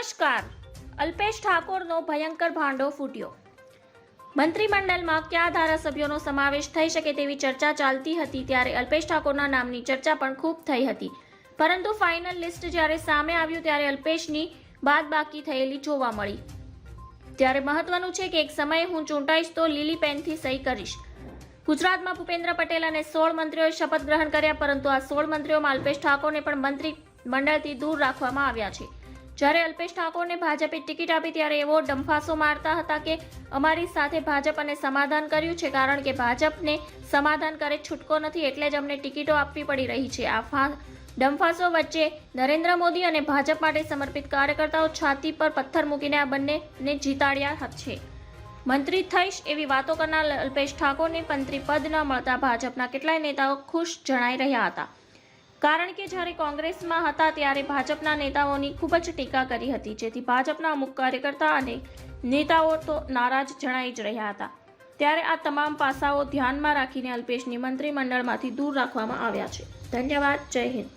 નમસ્કાર. અલ્પેશ ઠાકોરનો ભયંકર ભાંડો ફૂટ્યો. મંત્રીમંડળમાં કયા ધારાસભ્યોનો સમાવેશ થઈ શકે તેવી ચર્ચા ચાલતી હતી ત્યારે અલ્પેશ ઠાકોરના નામની ચર્ચા પણ ખૂબ થઈ હતી. પરંતુ ફાઇનલ લિસ્ટ જ્યારે સામે આવ્યું ત્યારે અલ્પેશની બાદબાકી થયેલી જોવા મળી. ત્યારે મહત્વનું છે કે એક સમયે હું ચૂંટાઈશ તો લીલી પેનથી સહી કરીશ. ગુજરાતમાં ભૂપેન્દ્ર પટેલ અને 16 મંત્રીઓએ શપથ ગ્રહણ કર્યા, પરંતુ આ 16 મંત્રીઓમાં અલ્પેશ ઠાકોરને પણ મંત્રીમંડળથી દૂર રાખવામાં આવ્યા છે. જ્યારે અલ્પેશ ઠાકોરને ભાજપે ટિકિટ આપી ત્યારે એવો ડંફાસો મારતા હતા કે અમારી સાથે ભાજપ અને સમાધાન કર્યું છે, કારણ કે ભાજપને સમાધાન કરે છૂટકો નથી, એટલે જ અમને ટિકિટો આપવી પડી રહી છે. આ ડંફાસો વચ્ચે નરેન્દ્ર મોદી અને ભાજપ માટે સમર્પિત કાર્યકર્તાઓ છાતી પર પથ્થર મૂકીને આ બંનેને જીતાડ્યા છે. મંત્રી થઈશ એવી વાતો કરનાર અલ્પેશ ઠાકોરને મંત્રી પદ ન મળતા ભાજપના કેટલાય નેતાઓ ખુશ જણાઈ રહ્યા હતા, કારણ કે જ્યારે કોંગ્રેસમાં હતા ત્યારે ભાજપના નેતાઓની ખૂબ જ ટીકા કરી હતી, જેથી ભાજપના અમુક કાર્યકર્તા અને નેતાઓ તો નારાજ જણાઈ જ રહ્યા હતા. ત્યારે આ તમામ પાસાઓ ધ્યાનમાં રાખીને અલ્પેશની મંત્રીમંડળમાંથી દૂર રાખવામાં આવ્યા છે. ધન્યવાદ. જય હિન્દ.